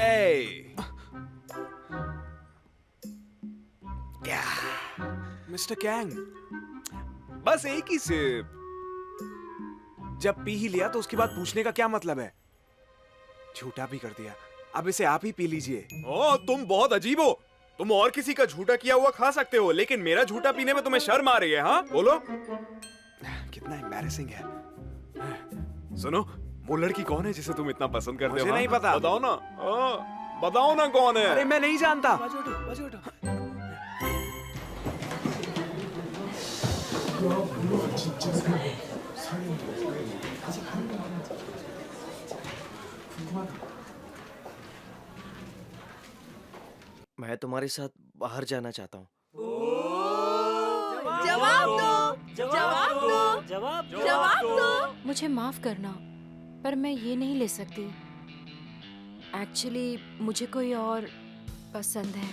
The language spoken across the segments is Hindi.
ए, क्या मिस्टर कैंग, बस एक ही सिप। जब पी ही लिया तो उसके बाद पूछने का क्या मतलब है? झूठा भी कर दिया, अब इसे आप ही पी लीजिए। ओ, तुम बहुत अजीब हो। तुम और किसी का झूठा किया हुआ खा सकते हो, लेकिन मेरा झूठा पीने में तुम्हें शर्म आ रही है? हाँ, बोलो। कितना एम्बैरेसिंग है। सुनो, वो लड़की कौन है जिसे तुम इतना पसंद करते हो? मुझे नहीं पता। बताओ ना। बताओ ना कौन है। अरे मैं नहीं जानता। मैं तुम्हारे साथ बाहर जाना चाहता हूँ। जवाब दो, जवाब दो, जवाब दो। मुझे माफ करना, पर मैं ये नहीं ले सकती। एक्चुअली मुझे कोई और पसंद है।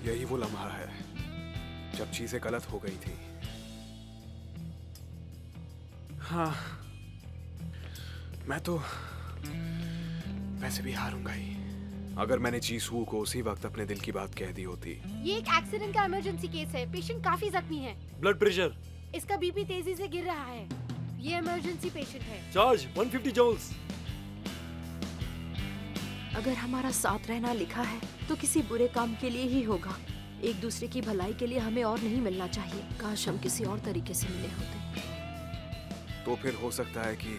यही वो लम्हा है जब चीजें गलत हो गई थी। हाँ, मैं तो वैसे भी हारूंगा ही। अगर मैंने जीसू को उसी वक्त अपने दिल की बात कह दी होती। ये एक एक्सीडेंट का इमरजेंसी केस है। पेशेंट काफी जख्मी है। ब्लड प्रेशर, इसका बीपी तेजी से गिर रहा है। ये इमरजेंसी पेशेंट है। Charge 150 joules. अगर हमारा साथ रहना लिखा है तो किसी बुरे काम के लिए ही होगा। एक दूसरे की भलाई के लिए हमें और नहीं मिलना चाहिए। काश हम किसी और तरीके से मिले होते। तो फिर हो सकता है कि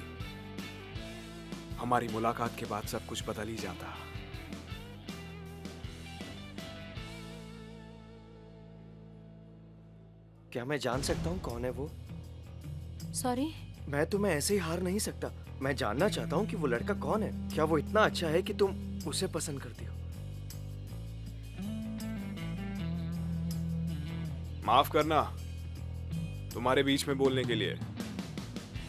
हमारी मुलाकात के बाद सब कुछ बदल ही जाता। क्या मैं जान सकता हूँ कौन है वो? सॉरी। मैं तुम्हें ऐसे ही हार नहीं सकता। मैं जानना चाहता हूँ कि वो लड़का कौन है। क्या वो इतना अच्छा है कि तुम उसे पसंद करती हो? माफ करना तुम्हारे बीच में बोलने के लिए।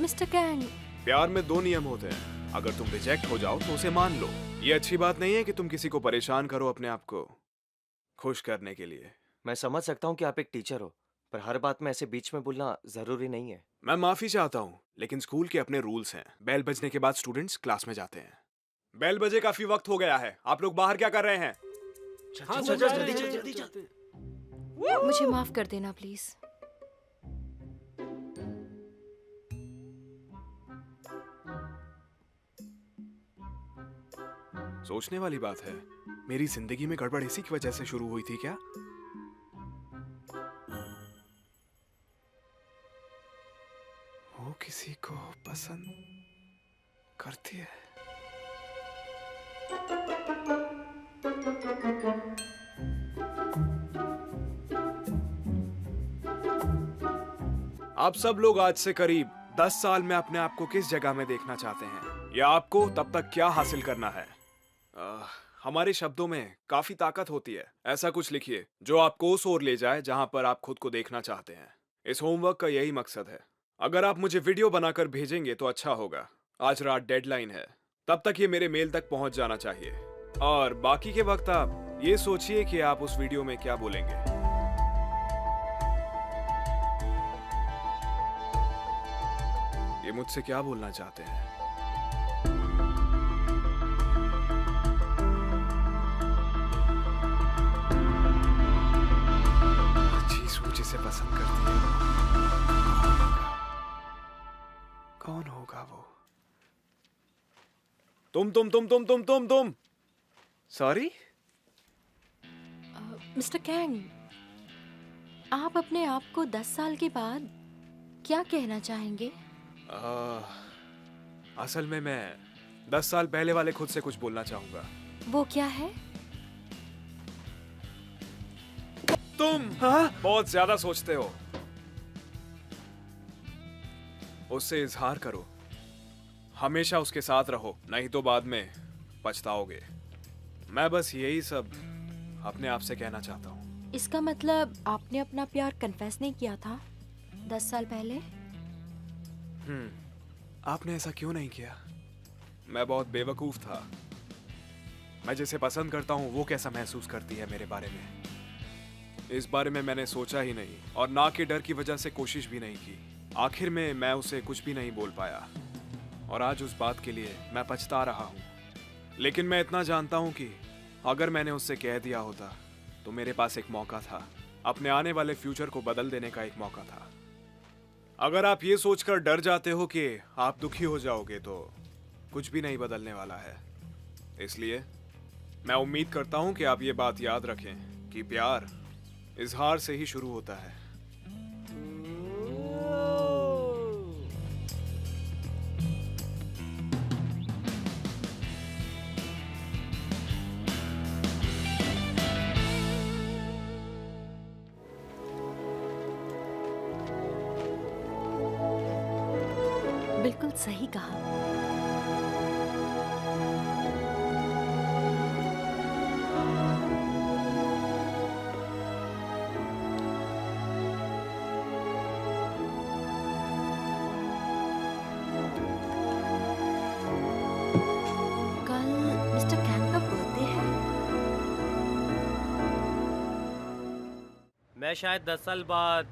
मिस्टर कैंग, प्यार में दो नियम होते हैं। अगर तुम रिजेक्ट हो जाओ तो उसे मान लो। ये अच्छी बात नहीं है कि तुम किसी को परेशान करो अपने आप को खुश करने के लिए। मैं समझ सकता हूँ कि आप एक टीचर हो, पर हर बात में ऐसे बीच में बोलना जरूरी नहीं है। मैं माफी चाहता हूँ, लेकिन स्कूल के अपने रूल्स हैं। बेल बजने के बाद स्टूडेंट्स क्लास में जाते हैं। बेल बजे, काफी वक्त हो गया है। आप लोग बाहर क्या कर रहे हैं? हाँ, जल्दी चलते। मुझे माफ कर देना प्लीज। सोचने वाली बात है, मेरी जिंदगी में गड़बड़ इसी की वजह से शुरू हुई थी क्या? वो किसी को पसंद करती है। आप सब लोग आज से करीब 10 साल में अपने आप को किस जगह में देखना चाहते हैं, या आपको तब तक क्या हासिल करना है? हमारे शब्दों में काफी ताकत होती है। ऐसा कुछ लिखिए जो आपको उस ओर ले जाए जहां पर आप खुद को देखना चाहते हैं। इस होमवर्क का यही मकसद है। अगर आप मुझे वीडियो बनाकर भेजेंगे तो अच्छा होगा। आज रात डेडलाइन है, तब तक ये मेरे मेल तक पहुंच जाना चाहिए। और बाकी के वक्त आप ये सोचिए कि आप उस वीडियो में क्या बोलेंगे। ये मुझसे क्या बोलना चाहते हैं? जिसे पसंद करती है कौन होगा वो? तुम सॉरी मिस्टर कैंग, आप अपने आप को 10 साल के बाद क्या कहना चाहेंगे? असल में मैं 10 साल पहले वाले खुद से कुछ बोलना चाहूंगा। वो क्या है? तुम बहुत ज्यादा सोचते हो। उससे इजहार करो, हमेशा उसके साथ रहो, नहीं तो बाद में पछताओगे। मैं बस यही सब अपने आप से कहना चाहता हूँ। इसका मतलब आपने अपना प्यार कन्फेस नहीं किया था 10 साल पहले? आपने ऐसा क्यों नहीं किया? मैं बहुत बेवकूफ था। मैं जिसे पसंद करता हूँ वो कैसा महसूस करती है मेरे बारे में, इस बारे में मैंने सोचा ही नहीं और ना के डर की वजह से कोशिश भी नहीं की। आखिर में मैं उसे कुछ भी नहीं बोल पाया और आज उस बात के लिए मैं पछता रहा हूँ। लेकिन मैं इतना जानता हूँ कि अगर मैंने उससे कह दिया होता तो मेरे पास एक मौका था, अपने आने वाले फ्यूचर को बदल देने का एक मौका था। अगर आप ये सोचकर डर जाते हो कि आप दुखी हो जाओगे तो कुछ भी नहीं बदलने वाला है। इसलिए मैं उम्मीद करता हूँ कि आप ये बात याद रखें कि प्यार इजहार से ही शुरू होता है। बिल्कुल सही कहा। कल मिस्टर कैन का बर्थडे है। मैं शायद 10 साल बाद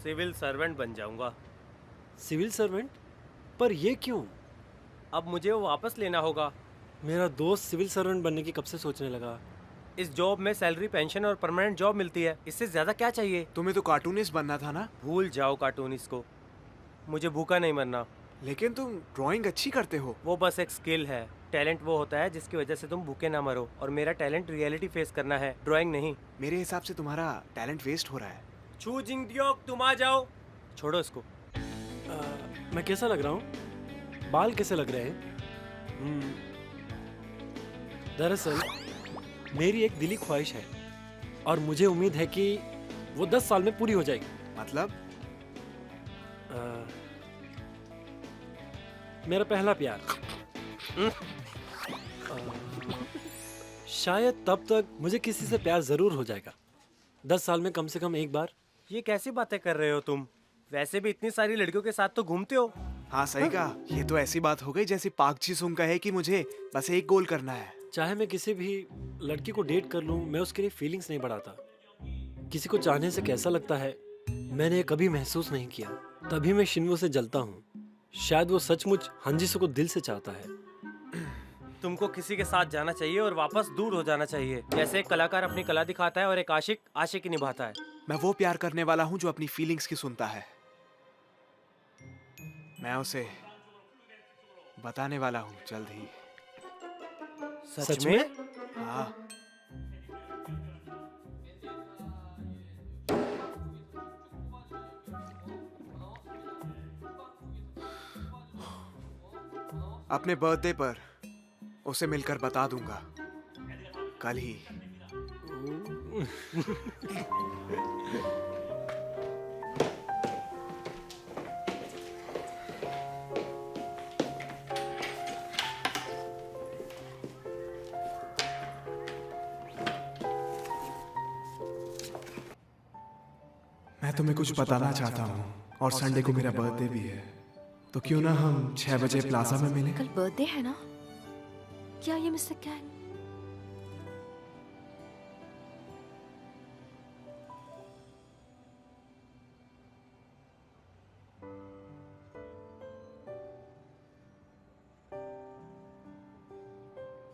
सिविल सर्वेंट बन जाऊंगा। Civil servant? पर ये क्यों? अब मुझे वो वापस लेना होगा। मेरा दोस्त सिविल सर्वेंट बनने की कब से सोचने लगा। इस जॉब में सैलरी, पेंशन और परमानेंट जॉब मिलती है। इससे ज्यादा क्या चाहिए? तुम्हें तो कार्टूनिस्ट बनना था ना। भूल जाओ कार्टूनिस्ट को। मुझे भूखा नहीं मरना। लेकिन तुम ड्राइंग अच्छी करते हो। वो बस एक स्किल है। टैलेंट वो होता है जिसकी वजह से तुम भूखे ना मरो, और मेरा टैलेंट रियलिटी फेस करना है, ड्राइंग नहीं। मेरे हिसाब से तुम्हारा टैलेंट वेस्ट हो रहा है। छू जिंगदियोक, तुम आ जाओ। छोड़ो इसको। मैं कैसा लग रहा हूँ? बाल कैसे लग रहे हैं? दरअसल मेरी एक दिली ख्वाहिश है और मुझे उम्मीद है कि वो 10 साल में पूरी हो जाएगी। मतलब? मेरा पहला प्यार। शायद तब तक मुझे किसी से प्यार जरूर हो जाएगा। 10 साल में कम से कम एक बार। ये कैसी बातें कर रहे हो तुम? वैसे भी इतनी सारी लड़कियों के साथ तो घूमते हो। हाँ सही कहा। ये तो ऐसी बात हो गई जैसे पाक जी सुंग कहे कि मुझे बस एक गोल करना है। चाहे मैं किसी भी लड़की को डेट कर लूं, मैं उसके लिए फीलिंग्स नहीं बढ़ाता। किसी को चाहने से कैसा लगता है मैंने कभी महसूस नहीं किया, तभी मैं शिन्वो से जलता हूँ। शायद वो सचमुच हंजिसो को दिल से चाहता है। तुमको किसी के साथ जाना चाहिए और वापस दूर हो जाना चाहिए। जैसे एक कलाकार अपनी कला दिखाता है और एक आशिक आशिकी निभाता है। मैं वो प्यार करने वाला हूँ जो अपनी फीलिंग्स की सुनता है। मैं उसे बताने वाला हूँ जल्द ही। सच में? हाँ। अपने बर्थडे पर उसे मिलकर बता दूंगा, कल ही। मैं तुम्हें कुछ बताना चाहता हूँ और संडे को मेरा बर्थडे भी है, तो क्यों ना हम 6 बजे प्लाजा में मिलें? कल बर्थडे है ना? क्या ये मिस्टर कैन?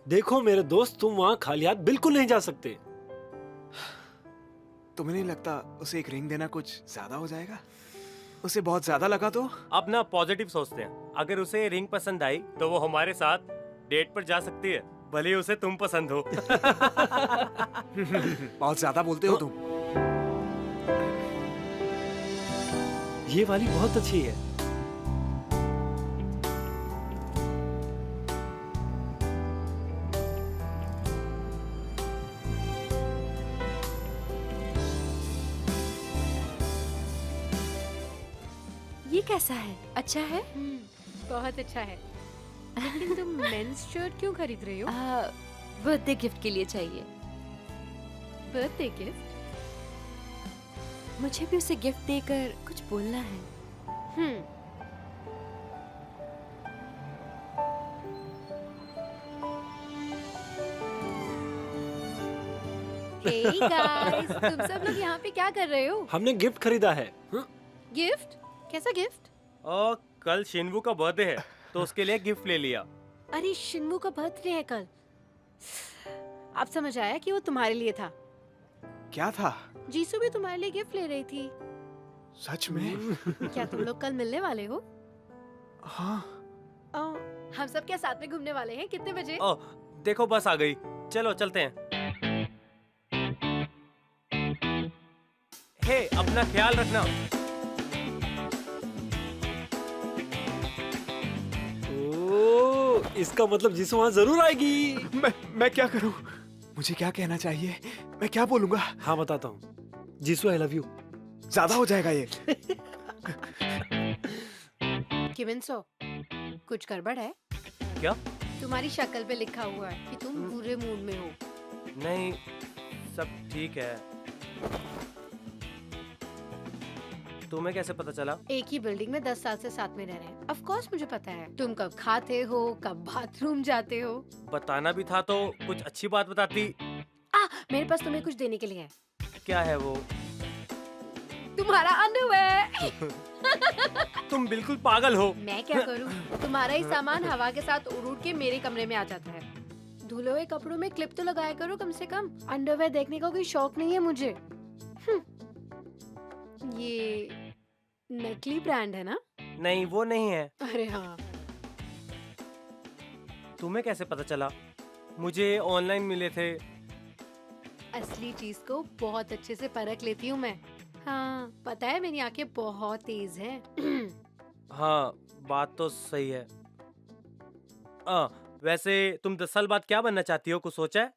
देखो मेरे दोस्त, तुम वहाँ खाली हाथ बिल्कुल नहीं जा सकते। तुम्हें नहीं लगता उसे एक रिंग देना कुछ ज्यादा हो जाएगा? उसे बहुत ज्यादा लगा तो? अब ना पॉजिटिव सोचते हैं। अगर उसे रिंग पसंद आई तो वो हमारे साथ डेट पर जा सकती है, भले ही उसे तुम पसंद हो। बहुत ज्यादा बोलते हो तुम। ये वाली बहुत अच्छी है। ये कैसा है? अच्छा है? बहुत अच्छा है। लेकिन तुम मेंस शर्ट क्यों खरीद रही हो? बर्थडे गिफ्ट के लिए चाहिए। Birthday gift? मुझे भी उसे गिफ्ट देकर कुछ बोलना है। हे गाइस, तुम सब लोग यहाँ पे क्या कर रहे हो? हमने गिफ्ट खरीदा है। हाँ? गिफ्ट? कैसा गिफ्ट? और कल शिनवू का बर्थडे है तो उसके लिए गिफ्ट ले लिया। अरे शिन्मू का बर्थडे है कल। अब समझ आया कि वो तुम्हारे लिए था। क्या था? जीसू भी तुम्हारे लिए गिफ्ट ले रही थी। सच में? क्या तुम लोग कल मिलने वाले हो? हाँ। हम सब क्या साथ में घूमने वाले हैं? कितने बजे? ओ, देखो बस आ गई, चलो चलते हैं। हे, अपना ख्याल रखना। ओ, इसका मतलब जीसू वहाँ जरूर आएगी। मैं क्या करूं? मुझे क्या कहना चाहिए? मैं क्या बोलूंगा? हाँ बताता हूँ। Jisshu I love you. ज्यादा हो जाएगा ये। किमिनसो, कुछ गड़बड़ है? क्या? तुम्हारी शक्ल पे लिखा हुआ है कि तुम बुरे मूड में हो। नहीं, सब ठीक है। तुम्हें कैसे पता चला? एक ही बिल्डिंग में 10 साल से साथ में रह रहे हैं। ऑफ कोर्स मुझे पता है। तुम कब खाते हो, कब बाथरूम जाते हो। बताना भी था तो कुछ अच्छी बात बताती। मेरे पास तुम्हें कुछ देने के लिए है। क्या है वो? तुम्हारा अंडरवेयर। तुम बिल्कुल पागल हो। मैं क्या करूं? तुम्हारा ही सामान हवा के साथ उड़ उड़ के मेरे कमरे में आ जाता है। धुले हुए कपड़ों में क्लिप तो लगाया करो कम से कम। अंडरवेयर देखने का कोई शौक नहीं है मुझे। ये नकली ब्रांड है ना? नहीं, वो नहीं है। अरे हाँ। तुम्हें कैसे पता चला? मुझे ऑनलाइन मिले थे। असली चीज को बहुत अच्छे से परख लेती हूँ मैं। हाँ, पता है मेरी आंखें बहुत तेज हैं। हाँ, बात तो सही है। वैसे तुम 10 साल बाद क्या बनना चाहती हो? कुछ सोचा है?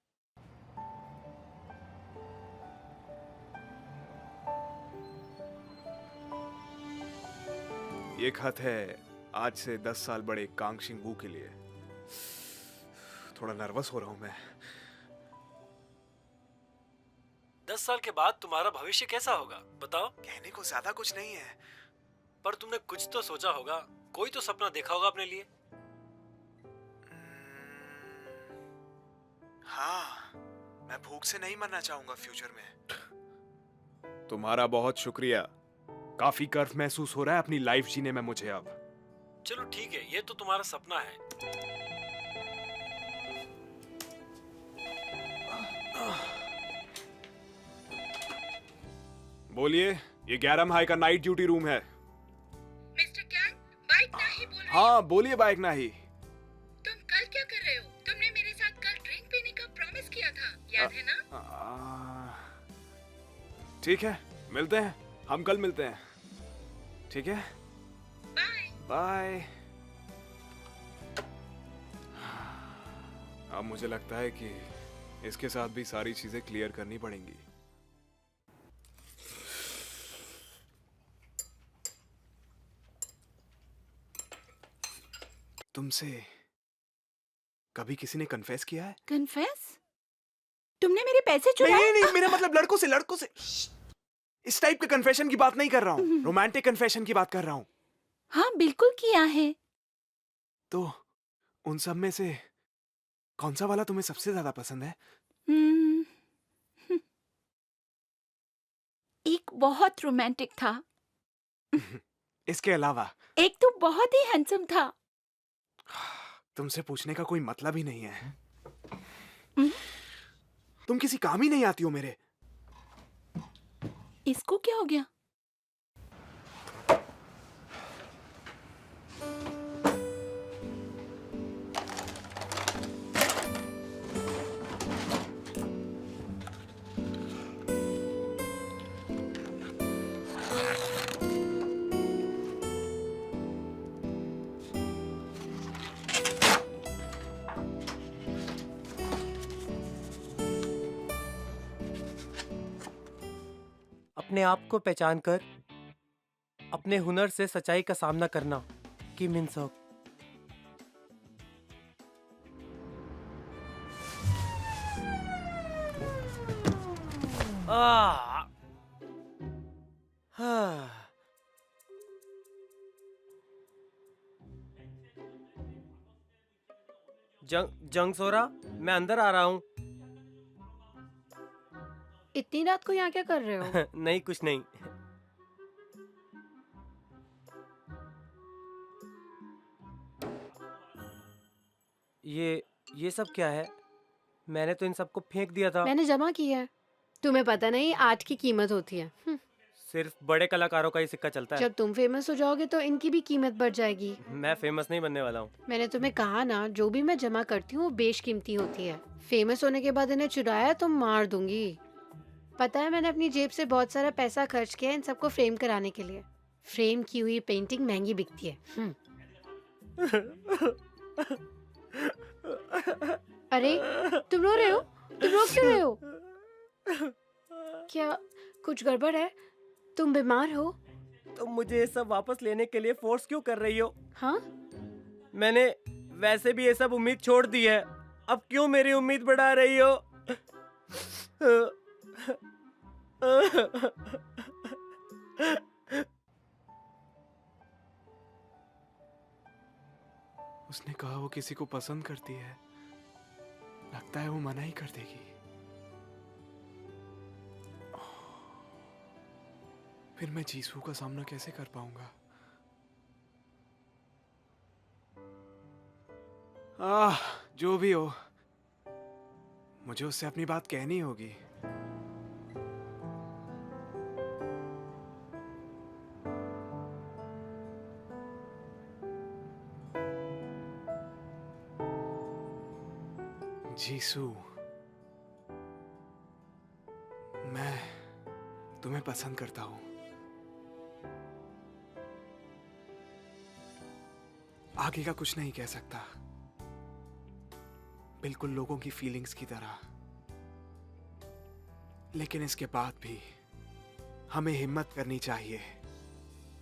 ये खत है आज से 10 साल बड़े कांग शिंगू के लिए। थोड़ा नर्वस हो रहा हूं मैं। 10 साल के बाद तुम्हारा भविष्य कैसा होगा बताओ? कहने को ज्यादा कुछ नहीं है। पर तुमने कुछ तो सोचा होगा, कोई तो सपना देखा होगा अपने लिए। हाँ, मैं भूख से नहीं मरना चाहूंगा फ्यूचर में। तुम्हारा बहुत शुक्रिया। काफी गर्व महसूस हो रहा है अपनी लाइफ जीने में मुझे अब। चलो ठीक है, ये तो तुम्हारा सपना है। बोलिए, ये 11 हाई का नाइट ड्यूटी रूम है। मिस्टर कैंग, बाइक नाही बोल रहे। हाँ बोलिए बाइक नाही। तुम कल क्या कर रहे हो? तुमने मेरे साथ कल ड्रिंक पीने का प्रॉमिस किया था, याद है ना? ठीक है, मिलते हैं। हम कल मिलते हैं। ठीक है, बाय। बाय। अब मुझे लगता है कि इसके साथ भी सारी चीजें क्लियर करनी पड़ेंगी। तुमसे कभी किसी ने कन्फेस किया है? कन्फेस? तुमने मेरे पैसे चुराए? नहीं नहीं, मेरा मतलब लड़कों से। इस टाइप के कन्फेशन की बात नहीं कर रहा हूँ। रोमांटिक कन्फेशन की बात कर रहा हूँ। हाँ बिल्कुल किया है। तो उन सब में से कौन सा वाला तुम्हें सबसे ज्यादा पसंद है? एक बहुत रोमांटिक था। इसके अलावा? एक तो बहुत ही हैंडसम था। तुमसे पूछने का कोई मतलब ही नहीं है। तुम किसी काम ही नहीं आती हो मेरे। इसको क्या हो गया? अपने आप को पहचान कर अपने हुनर से सच्चाई का सामना करना। किम इन सक। जंग सोरा, मैं अंदर आ रहा हूँ। इतनी रात को यहाँ क्या कर रहे हो? नहीं, कुछ नहीं। ये सब क्या है? मैंने तो इन सबको फेंक दिया था। मैंने जमा किया है। तुम्हें पता नहीं आर्ट की कीमत होती है। सिर्फ बड़े कलाकारों का ही सिक्का चलता है। जब तुम फेमस हो जाओगे तो इनकी भी कीमत बढ़ जाएगी। मैं फेमस नहीं बनने वाला हूँ। मैंने तुम्हें कहा ना, जो भी मैं जमा करती हूँ वो बेशकीमती होती है। फेमस होने के बाद इन्हें चुराया तो मार दूंगी। पता है, मैंने अपनी जेब से बहुत सारा पैसा खर्च किया इन सबको फ्रेम कराने के लिए। फ्रेम की हुई पेंटिंग महंगी बिकती है। अरे तुम रो रहे हो? तुम रो क्यों रहे हो? क्या कुछ गड़बड़ है? तुम बीमार हो? तुम मुझे ये सब वापस लेने के लिए फोर्स क्यों कर रही हो? हाँ, मैंने वैसे भी ये सब उम्मीद छोड़ दी है। अब क्यों मेरी उम्मीद बढ़ा रही हो? उसने कहा वो किसी को पसंद करती है। लगता है वो मना ही कर देगी। फिर मैं जीसू का सामना कैसे कर पाऊंगा? जो भी हो, मुझे उससे अपनी बात कहनी होगी। जीसू, मैं तुम्हें पसंद करता हूं। आगे का कुछ नहीं कह सकता, बिल्कुल लोगों की फीलिंग्स की तरह। लेकिन इसके बाद भी हमें हिम्मत करनी चाहिए।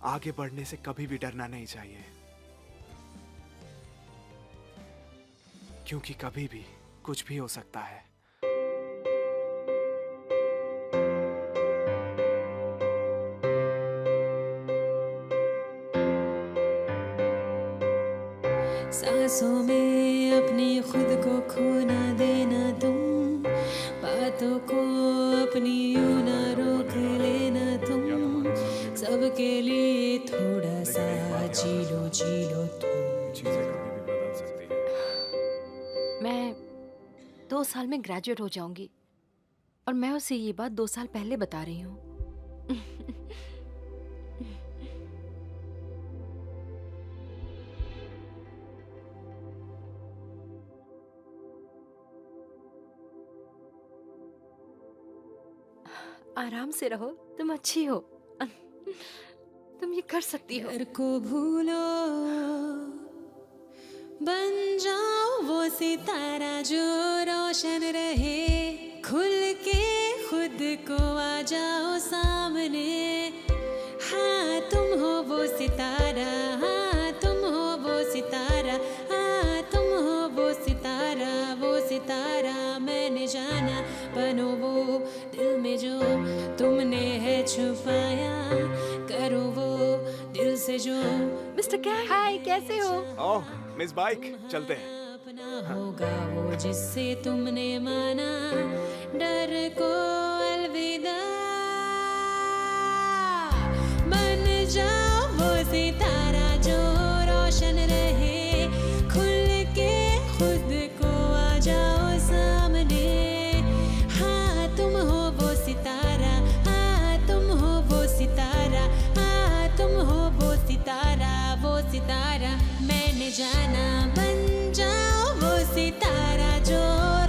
आगे बढ़ने से कभी भी डरना नहीं चाहिए, क्योंकि कभी भी कुछ भी हो सकता है। सांसों में अपनी खुद को खो ना देना तुम, बातों को अपनी यूं ना रोक लेना तुम, सबके लिए थोड़ा सा जी लो तुम। चीजें कभी भी बदल सकती हैं। मैं 2 साल में ग्रेजुएट हो जाऊंगी और मैं उसे ये बात 2 साल पहले बता रही हूँ। आराम से रहो, तुम अच्छी हो। तुम ये कर सकती हो। डर को भूलो, बन जाओ वो सितारा जो रोशन रहे, खुल के खुद को आ जाओ सामने। हाँ तुम हो वो सितारा, हाँ तुम हो वो सितारा, हाँ तुम हो वो सितारा, वो सितारा मैंने जाना। बनो वो दिल में जो तुमने है छुपाया, करो वो दिल से जो। मिस्टर कैंग, हाय, कैसे हो? ओह मिस बाइक, चलते हैं। अपना होगा वो जिससे तुमने माना, डर को अलविदा। बन जाओ वो सितारा जो रोशन रहे, खुल के खुद को आ जाओ सामने। हाँ तुम हो वो सितारा, हाँ तुम हो वो सितारा, हाँ तुम हो वो सितारा, वो सितारा मैंने जाना। बन जाओ वो सितारा जो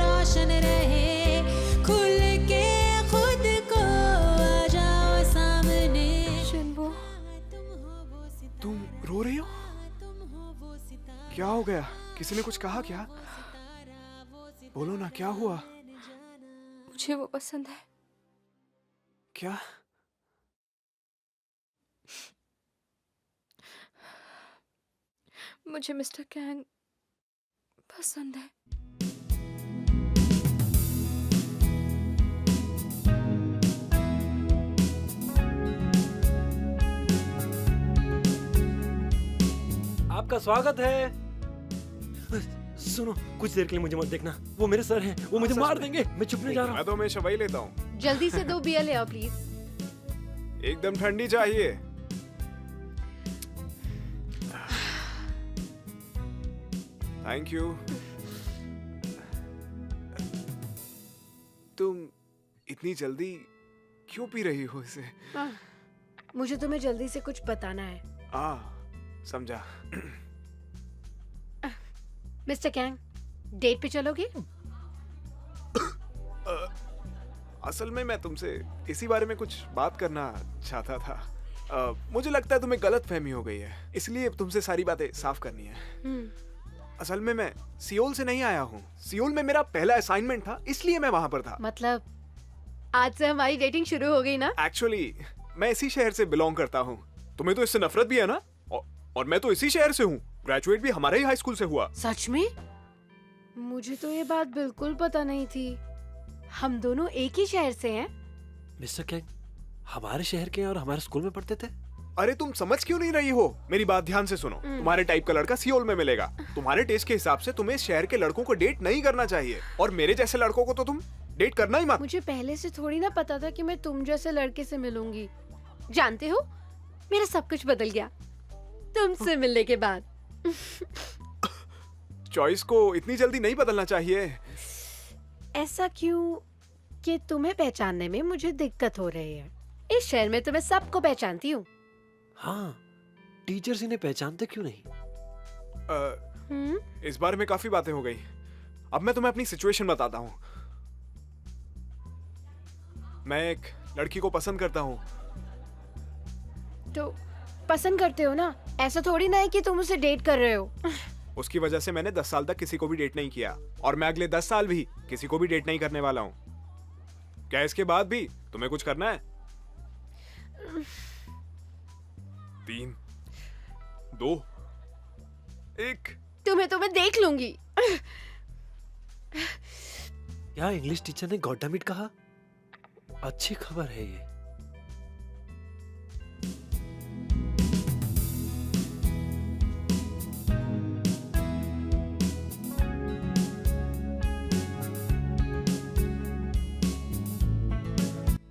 रोशन रहे, खुल के खुद को आ जाओ सामने। शिन्वो, तुम रो रही हो? क्या हो गया? किसी ने कुछ कहा क्या? बोलो ना, क्या हुआ? मुझे वो पसंद है। क्या? मुझे मिस्टर कैंग पसंद है। आपका स्वागत है। सुनो, कुछ देर के लिए मुझे मत देखना। वो मेरे सर हैं, वो मुझे सच मार में? देंगे। मैं चुप नहीं जा रहा मैं तो हमेशा वही लेता हूँ। जल्दी से 2 बियर ले आओ प्लीज। एकदम ठंडी चाहिए। Thank you. तुम इतनी जल्दी क्यों पी रही हो इसे? मुझे तुम्हें जल्दी से कुछ बताना है। समझा। मिस्टर कैंग, डेट पे चलोगे? असल में मैं तुमसे इसी बारे में कुछ बात करना चाहता था। मुझे लगता है तुम्हें गलतफहमी हो गई है, इसलिए तुमसे सारी बातें साफ करनी है। असल में मैं सियोल से नहीं आया हूँ। सियोल में मेरा पहला असाइनमेंट था, इसलिए मैं वहां पर था। मतलब आज से हमारी डेटिंग शुरू हो गई ना? एक्चुअली मैं इसी शहर से बिलोंग करता हूँ। तुम्हें तो इससे नफरत भी है ना? और मैं तो इसी शहर से हूँ। ग्रेजुएट भी हमारे ही हाई स्कूल से हुआ। सच में? मुझे तो ये बात बिल्कुल पता नहीं थी। हम दोनों एक ही शहर से हैं। मिस्टर कैंग हमारे शहर के और हमारे स्कूल में पढ़ते थे। अरे तुम समझ क्यों नहीं रही हो? मेरी बात ध्यान से सुनो। तुम्हारे टाइप का लड़का सियोल में मिलेगा। तुम्हारे टेस्ट के हिसाब से तुम्हें शहर के लड़कों को डेट नहीं करना चाहिए, और मेरे जैसे लड़कों को तो तुम डेट करना ही मत। मुझे पहले से थोड़ी ना पता था कि मैं तुम जैसे लड़के से मिलूंगी। जानते हो, मेरा सब कुछ बदल गया तुमसे मिलने के बाद। चॉइस को इतनी जल्दी नहीं बदलना चाहिए। ऐसा क्यों कि तुम्हें पहचानने में मुझे दिक्कत हो रही है? इस शहर में तो मैं सबको पहचानती हूँ। हाँ, टीचर्स इन्हें पहचानते क्यों नहीं? इस बारे में काफी बातें हो गई। अब मैं तुम्हें अपनी सिचुएशन बताता हूँ। मैं एक लड़की को पसंद करता हूँ। तो पसंद करते हो ना, ऐसा थोड़ी ना है कि तुम उसे डेट कर रहे हो। उसकी वजह से मैंने 10 साल तक किसी को भी डेट नहीं किया, और मैं अगले 10 साल भी किसी को भी डेट नहीं करने वाला हूँ। क्या इसके बाद भी तुम्हें कुछ करना है? 3, 2, 1। तुम्हें देख लूंगी। क्या इंग्लिश टीचर ने गॉड डैम इट कहा? अच्छी खबर है ये।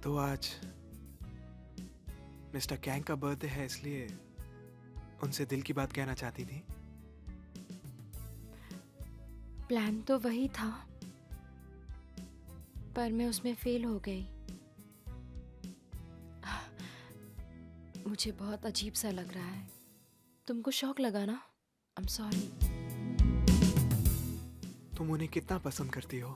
तो आज मिस्टर कैंग का बर्थडे है, इसलिए उनसे दिल की बात कहना चाहती थी। प्लान तो वही था, पर मैं उसमें फेल हो गई। मुझे बहुत अजीब सा लग रहा है। तुमको शौक लगा ना? I am sorry. तुम उन्हें कितना पसंद करती हो?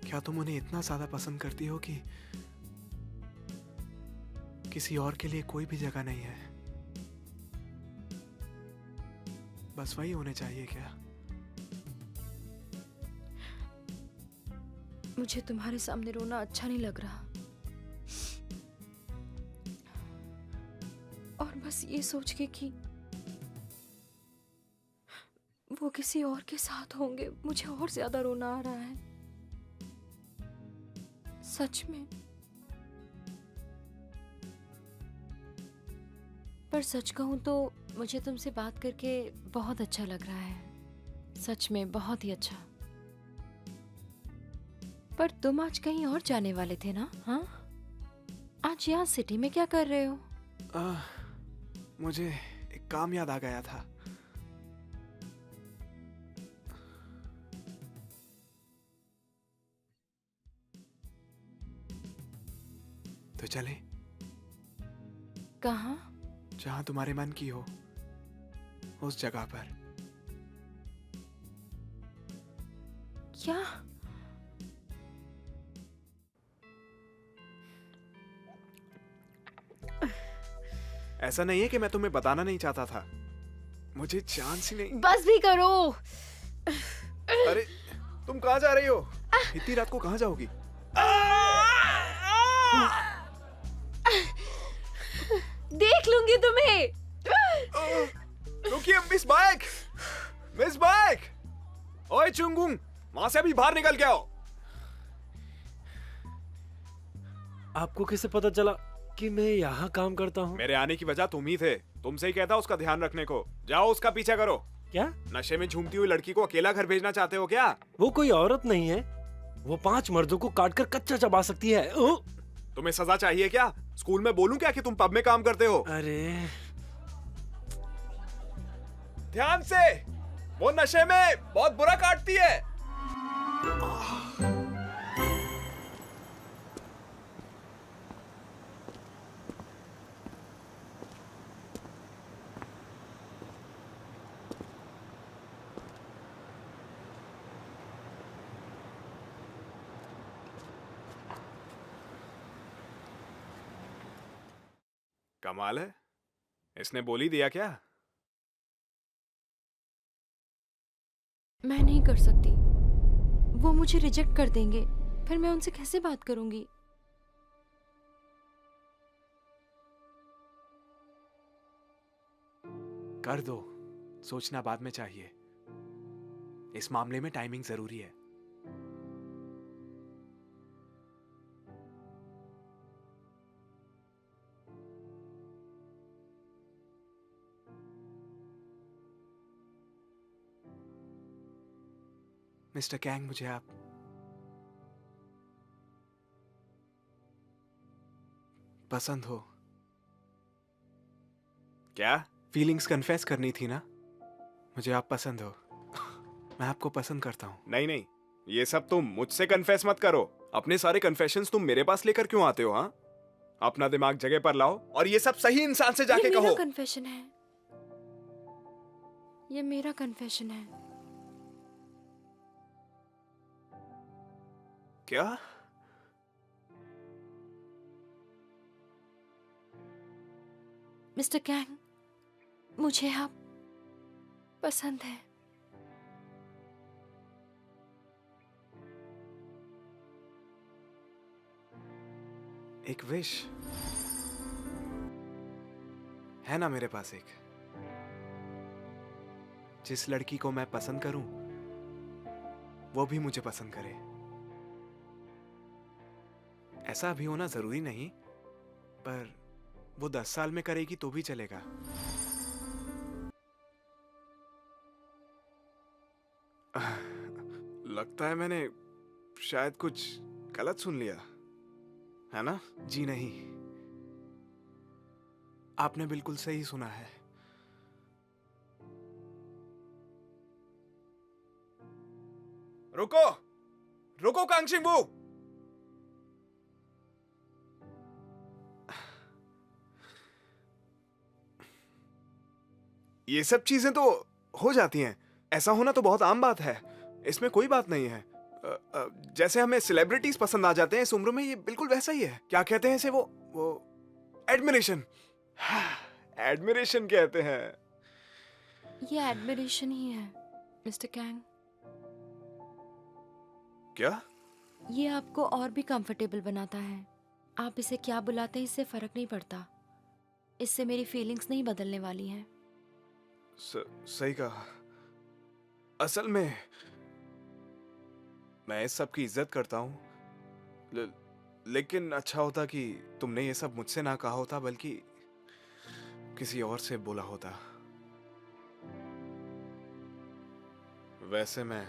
क्या तुम उन्हें इतना ज्यादा पसंद करती हो कि किसी और के लिए कोई भी जगह नहीं है? बस वही होने चाहिए क्या? मुझे तुम्हारे सामने रोना अच्छा नहीं लग रहा, और बस ये सोच के कि वो किसी और के साथ होंगे, मुझे और ज्यादा रोना आ रहा है। सच में। पर सच कहूं तो मुझे तुमसे बात करके बहुत अच्छा लग रहा है। सच में बहुत ही अच्छा। पर तुम आज कहीं और जाने वाले थे ना? हाँ, आज यहाँ सिटी में क्या कर रहे हो? मुझे एक काम याद आ गया था। तो चले? कहाँ? जहां तुम्हारे मन की हो, उस जगह पर। क्या? ऐसा नहीं है कि मैं तुम्हें बताना नहीं चाहता था, मुझे चांस ही नहीं। बस भी करो। अरे तुम कहाँ जा रही हो? इतनी रात को कहाँ जाओगी? देख लूंगी तुम्हें। रुकिए मिस बाइक, मिस बाइक। ओए चुंगुंग, वहां से अभी बाहर निकल के आओ। आपको कैसे पता चला कि मैं यहाँ काम करता हूँ? मेरे आने की वजह तुम ही थे। तुमसे ही कहता उसका ध्यान रखने को। जाओ उसका पीछा करो। क्या? नशे में झूमती हुई लड़की को अकेला घर भेजना चाहते हो क्या? वो कोई औरत नहीं है, वो 5 मर्दों को काट कर कच्चा चबा सकती है। ओ! तुम्हें सजा चाहिए क्या? स्कूल में बोलूं क्या कि तुम पब में काम करते हो? अरे ध्यान से, वो नशे में बहुत बुरा काटती है। कमाल है, इसने बोल ही दिया क्या? मैं नहीं कर सकती, वो मुझे रिजेक्ट कर देंगे, फिर मैं उनसे कैसे बात करूंगी? कर दो, सोचना बाद में चाहिए। इस मामले में टाइमिंग जरूरी है। मिस्टर कैंग, मुझे आप पसंद हो। क्या? फीलिंग्स कन्फेस करनी थी ना? मुझे आप पसंद हो। मैं आपको पसंद करता हूँ। नहीं नहीं, ये सब तुम मुझसे कन्फेस मत करो। अपने सारे कन्फेशंस तुम मेरे पास लेकर क्यों आते हो? हाँ, अपना दिमाग जगह पर लाओ और ये सब सही इंसान से जाके ये कहो। मेरा कन्फेशन है, ये मेरा कन्फेशन है। क्या? मिस्टर कैंग, मुझे आप पसंद है। एक विश है ना मेरे पास एक। जिस लड़की को मैं पसंद करूं, वो भी मुझे पसंद करे। ऐसा अभी होना जरूरी नहीं, पर वो 10 साल में करेगी तो भी चलेगा। लगता है मैंने शायद कुछ गलत सुन लिया, है ना? जी नहीं, आपने बिल्कुल सही सुना है। रुको, रुको कांगशिंगबू। ये सब चीजें तो हो जाती हैं। ऐसा होना तो बहुत आम बात है, इसमें कोई बात नहीं है। जैसे हमें सेलिब्रिटीज पसंद आ जाते हैं इस उम्र में, ये बिल्कुल वैसा ही है। क्या कहते हैं इसे? वो एडमिरेशन। एडमिरेशन कहते हैं। ये एडमिरेशन ही है मिस्टर कैंग। क्या? ये आपको और भी कंफर्टेबल बनाता है। आप इसे क्या बुलाते हैं इससे फर्क नहीं पड़ता। इससे मेरी फीलिंग्स नहीं बदलने वाली हैं। सही कहा। असल में मैं इस सब की इज्जत करता हूं, लेकिन अच्छा होता कि तुमने ये सब मुझसे ना कहा होता, बल्कि किसी और से बोला होता। वैसे मैं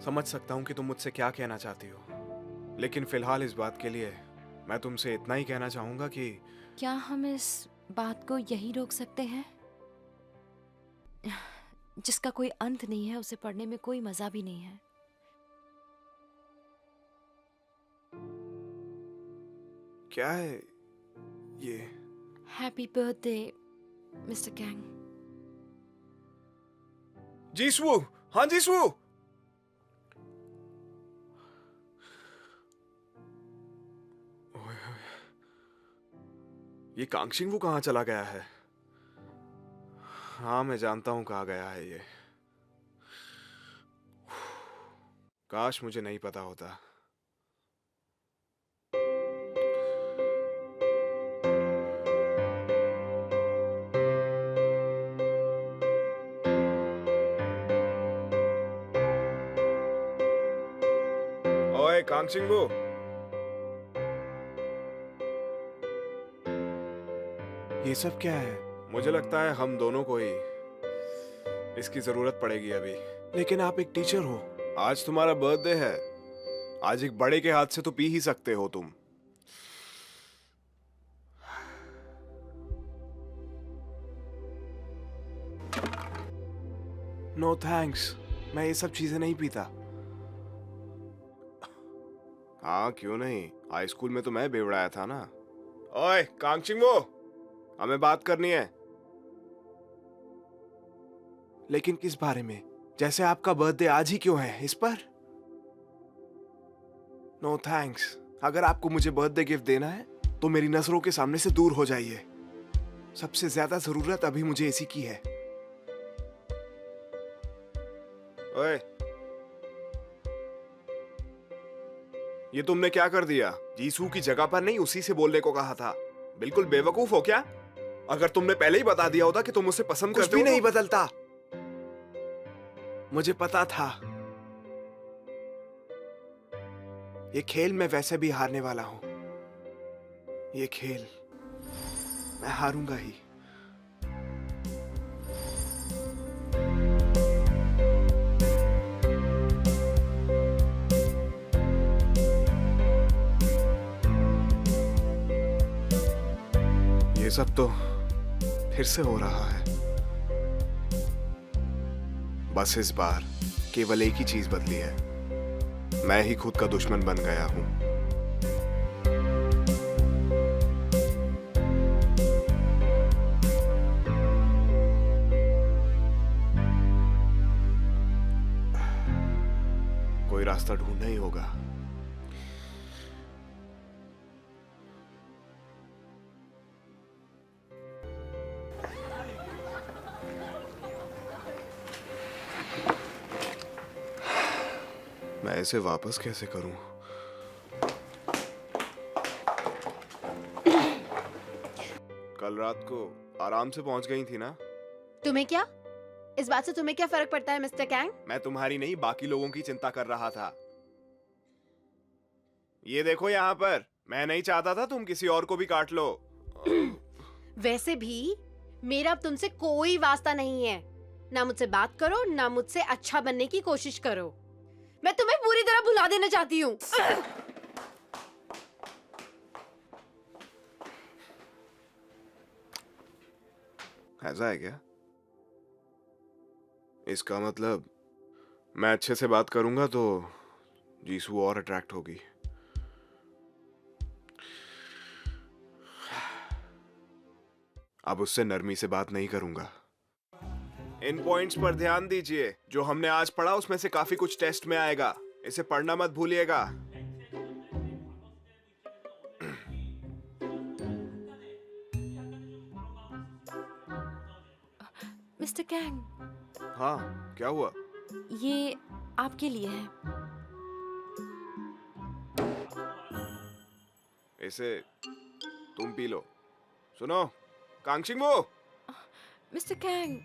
समझ सकता हूं कि तुम मुझसे क्या कहना चाहती हो, लेकिन फिलहाल इस बात के लिए मैं तुमसे इतना ही कहना चाहूंगा कि क्या हम इस बात को यही रोक सकते हैं? जिसका कोई अंत नहीं है, उसे पढ़ने में कोई मजा भी नहीं है। क्या है ये? Happy birthday mister Kang. Jisshu, हाँ जीसू। ये कांगशिंगबू कहाँ चला गया है? हाँ, मैं जानता हूं कहाँ गया है ये। काश मुझे नहीं पता होता। ओए कांगशिंगबू, ये सब क्या है? मुझे लगता है हम दोनों को ही इसकी जरूरत पड़ेगी अभी। लेकिन आप एक टीचर हो। आज तुम्हारा बर्थडे है। आज एक बड़े के हाथ से तो पी ही सकते हो तुम। नो थैंक्स, मैं ये सब चीजें नहीं पीता। हाँ क्यों नहीं, हाई स्कूल में तो मैं बेवड़ाया था ना। ओए कांगचिंग वो, हमें बात करनी है। लेकिन किस बारे में? जैसे आपका बर्थडे आज ही क्यों है, इस पर? नो थैंक्स, अगर आपको मुझे बर्थडे गिफ्ट देना है तो मेरी नजरों के सामने से दूर हो जाइए। सबसे ज्यादा जरूरत अभी मुझे इसी की है। ओए, ये तुमने क्या कर दिया? जीसू की जगह पर नहीं उसी से बोलने को कहा था। बिल्कुल बेवकूफ हो क्या? अगर तुमने पहले ही बता दिया होता कि तुम उसे पसंद करते हो। कुछ भी नहीं बदलता। मुझे पता था ये खेल मैं वैसे भी हारने वाला हूं। ये खेल मैं हारूंगा ही। ये सब तो फिर से हो रहा है। बस इस बार केवल एक ही चीज बदली है, मैं ही खुद का दुश्मन बन गया हूं। कोई रास्ता ढूंढना ही होगा। मैं इसे वापस कैसे करूं? कल रात को आराम से पहुंच गई थी ना? तुम्हें क्या, इस बात से तुम्हें क्या फर्क पड़ता है मिस्टर कैंग? मैं तुम्हारी नहीं बाकी लोगों की चिंता कर रहा था। ये देखो यहाँ पर, मैं नहीं चाहता था तुम किसी और को भी काट लो। वैसे भी मेरा अब तुमसे कोई वास्ता नहीं है। ना मुझसे बात करो, ना मुझसे अच्छा बनने की कोशिश करो। मैं तुम्हें पूरी तरह भुला देना चाहती हूँ। ऐसा है क्या? इसका मतलब मैं अच्छे से बात करूंगा तो जीसू और अट्रैक्ट होगी। अब उससे नरमी से बात नहीं करूंगा। इन पॉइंट्स पर ध्यान दीजिए। जो हमने आज पढ़ा उसमें से काफी कुछ टेस्ट में आएगा। इसे पढ़ना मत भूलिएगा। मिस्टर कैंग, हाँ, क्या हुआ? ये आपके लिए है। इसे तुम पी लो। सुनो कांगचिंग वो। Mister Kang.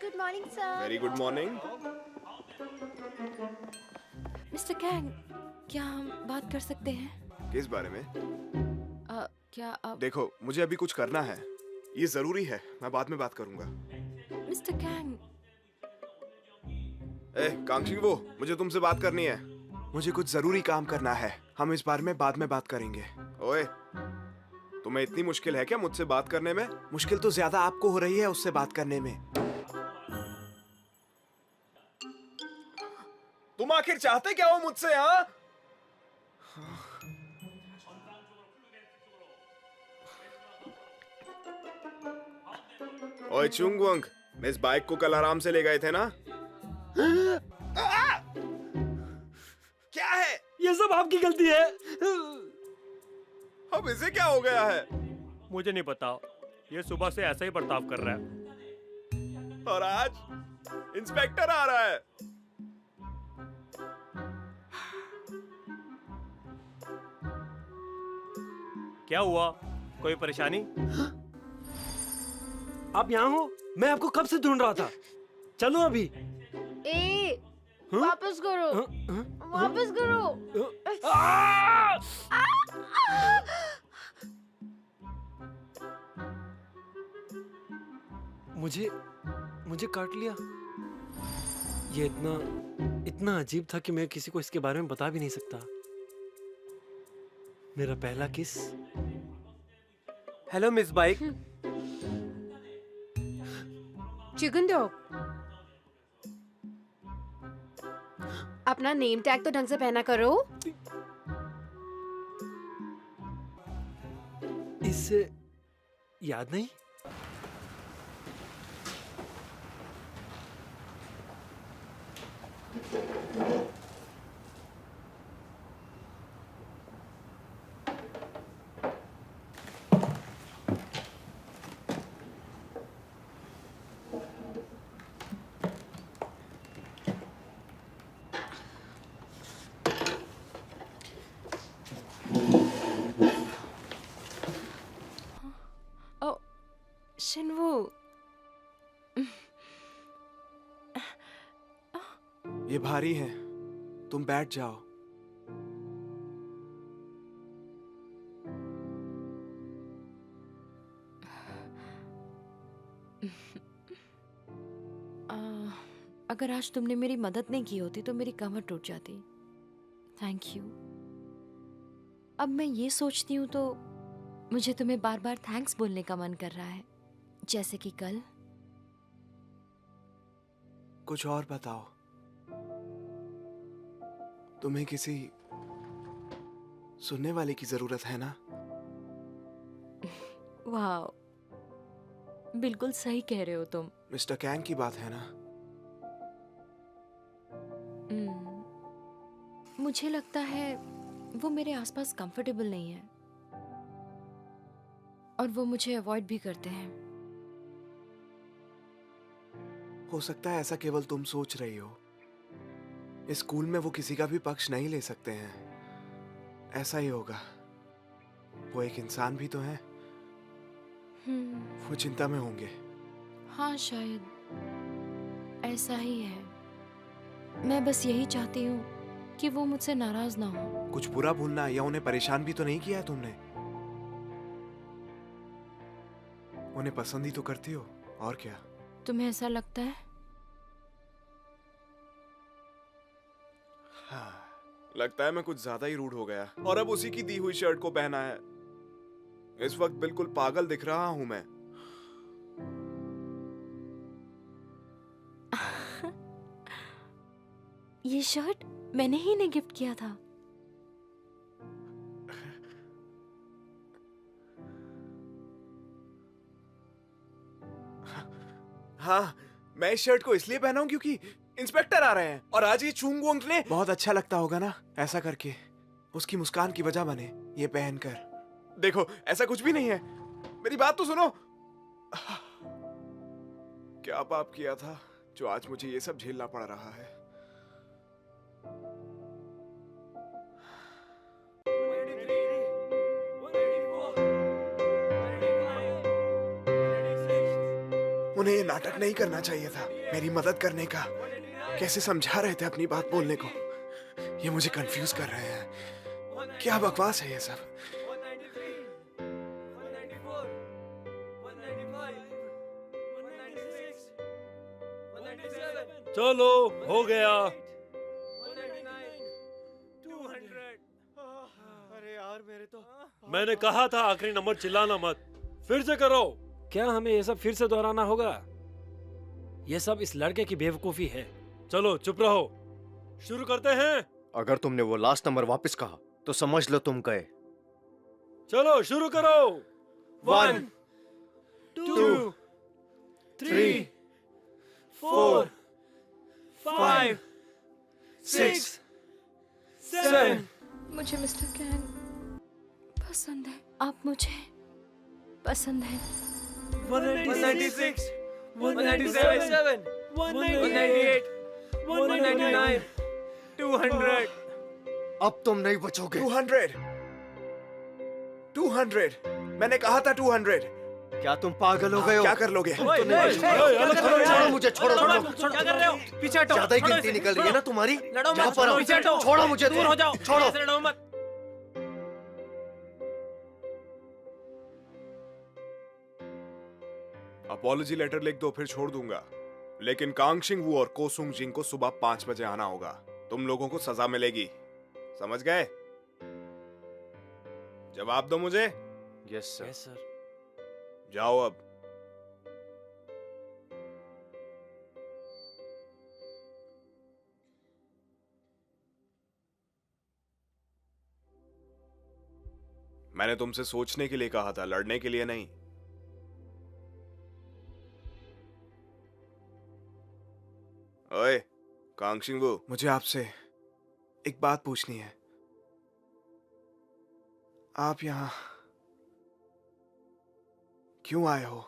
Good morning sir. Very good morning. Mister Kang, क्या हम बात कर सकते हैं? किस बारे में? क्या आप... देखो मुझे अभी कुछ करना है, ये जरूरी है। मैं बाद में बात करूंगा। Mister Kang. कांगचिंग वो, मुझे तुमसे बात करनी है। मुझे कुछ जरूरी काम करना है। हम इस बारे में बाद में बात करेंगे। ओए, तुम्हें इतनी मुश्किल है क्या मुझसे बात करने में? मुश्किल तो ज्यादा आपको हो रही है उससे बात करने में। तुम आखिर चाहते क्या हो मुझसे? हाँ, ओए चुंगवंग, मैं इस बाइक को कल आराम से ले गए थे ना? क्या है? ये सब आपकी गलती है। अब इसे क्या हो गया है? मुझे नहीं पता, ये सुबह से ऐसा ही बर्ताव कर रहा है। और आज इंस्पेक्टर आ रहा है। क्या हुआ, कोई परेशानी? आप यहाँ हो? मैं आपको कब से ढूंढ रहा था। चलो अभी। वापस करो। वापस करो। मुझे काट लिया। ये इतना अजीब था कि मैं किसी को इसके बारे में बता भी नहीं सकता। मेरा पहला किस। Hello miss bike. चिकन दो। अपना नेम टैग तो ढंग से पहना करो। इससे याद नहीं। शिनवू, ये भारी है, तुम बैठ जाओ। अगर आज तुमने मेरी मदद नहीं की होती तो मेरी कमर टूट जाती। Thank you. अब मैं ये सोचती हूँ तो मुझे तुम्हें बार बार थैंक्स बोलने का मन कर रहा है, जैसे कि कल। कुछ और बताओ। तुम्हें किसी सुनने वाले की जरूरत है ना? वाह, बिल्कुल सही कह रहे हो तुम। मिस्टर कैंग की बात है ना? मुझे लगता है वो मेरे आसपास कंफर्टेबल नहीं है और वो मुझे अवॉइड भी करते हैं। हो सकता है ऐसा केवल तुम सोच रही हो। इस स्कूल में वो किसी का भी पक्ष नहीं ले सकते हैं। ऐसा ही होगा। वो एक इंसान भी तो है। वो चिंता में होंगे। हाँ, शायद ऐसा ही है। मैं बस यही चाहती हूँ कि वो मुझसे नाराज ना हो। कुछ बुरा भूलना या उन्हें परेशान भी तो नहीं किया है तुमने। उन्हें पसंद ही तो करती हो, और क्या। तुम्हें ऐसा लगता है? हाँ, लगता है मैं कुछ ज्यादा ही रूड हो गया और अब उसी की दी हुई शर्ट को पहना है। इस वक्त बिल्कुल पागल दिख रहा हूं मैं। ये शर्ट मैंने ही ने गिफ्ट किया था। हाँ, मैं इस शर्ट को इसलिए पहना हूं क्योंकि इंस्पेक्टर आ रहे हैं और आज ये चुंगवोंग ने बहुत अच्छा लगता होगा ना ऐसा करके। उसकी मुस्कान की वजह बने ये पहनकर। देखो, ऐसा कुछ भी नहीं है। मेरी बात तो सुनो। क्या पाप किया था जो आज मुझे ये सब झेलना पड़ रहा है। उन्हें ये नाटक नहीं करना चाहिए था मेरी मदद करने का। कैसे समझा रहे थे अपनी बात बोलने को। ये मुझे कंफ्यूज कर रहे हैं। क्या बकवास है ये सब। चलो, हो गया। अरे यार, मेरे तो मैंने कहा था आखिरी नंबर चिल्लाना मत। फिर से करो। क्या हमें ये सब फिर से दोहराना होगा? ये सब इस लड़के की बेवकूफी है। चलो चुप रहो, शुरू करते हैं। अगर तुमने वो लास्ट नंबर वापस कहा तो समझ लो तुम गए। चलो शुरू करो। 1 2 3 4 5 6 7। मुझे मिस्टर कैंग पसंद है। आप मुझे पसंद है। 196, 197, 198, 199, 200। अब तुम नहीं बचोगे। 200। मैंने कहा था 200। क्या तुम पागल हो गए हो? क्या कर लोगे? छोड़ो मुझे, छोड़ो। क्या कर रहे हो? पीछे हटो। ज्यादा ही गिनती निकल रही है ना तुम्हारी। लड़ो जहाँ मत, पर पीछे हटो। छोड़ो मुझे, दूर हो जाओ। छोड़ो। ऐसे लड़ो मत। अब अपॉलॉजी लेटर लिख दो, फिर छोड़ दूंगा। लेकिन कांगशिंग वू और कोसुंग जिंग को सुबह 5 बजे आना होगा। तुम लोगों को सजा मिलेगी, समझ गए? जवाब दो मुझे। Yes sir. Yes sir. जाओ अब। मैंने तुमसे सोचने के लिए कहा था, लड़ने के लिए नहीं। ओए कांगशिंग वू, मुझे आपसे एक बात पूछनी है। आप यहाँ क्यों आए हो?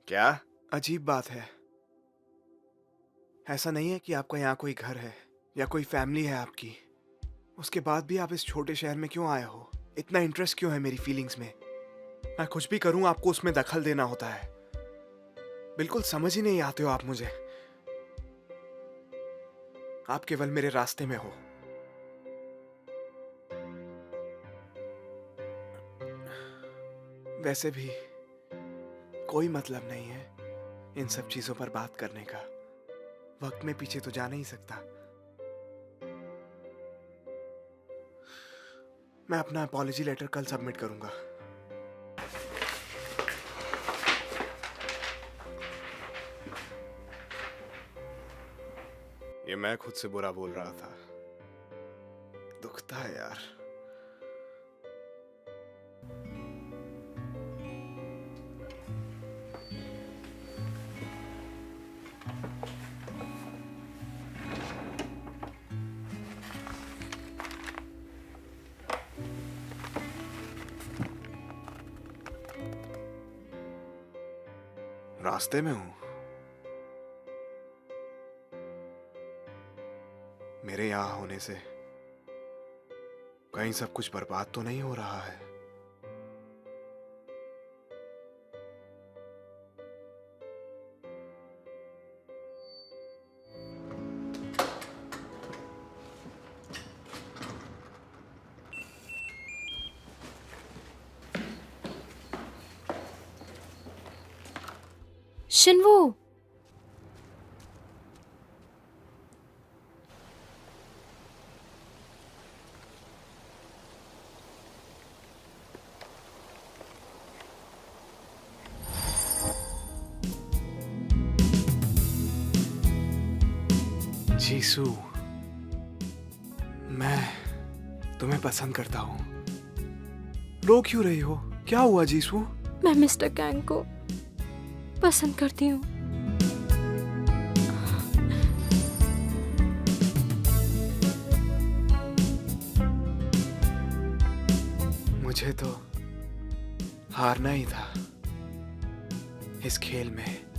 क्या अजीब बात है। ऐसा नहीं है कि आपका यहाँ कोई घर है या कोई फैमिली है आपकी, उसके बाद भी आप इस छोटे शहर में क्यों आए हो? इतना इंटरेस्ट क्यों है मेरी फीलिंग्स में? मैं कुछ भी करूं आपको उसमें दखल देना होता है। बिल्कुल समझ ही नहीं आते हो आप मुझे। आप केवल मेरे रास्ते में हो। वैसे भी कोई मतलब नहीं है इन सब चीजों पर बात करने का। वक्त में पीछे तो जा नहीं सकता। मैं अपना अपॉलॉजी लेटर कल सबमिट करूंगा। ये मैं खुद से बुरा बोल रहा था। दुखता है यार। रास्ते में हूं। मेरे यहां होने से कहीं सब कुछ बर्बाद तो नहीं हो रहा है? शिनवो, जीसू, मैं तुम्हें पसंद करता हूँ। रो क्यों रही हो? क्या हुआ जीसू? मैं मिस्टर कैंग को पसंद करती हूँ। मुझे तो हारना ही था इस खेल में।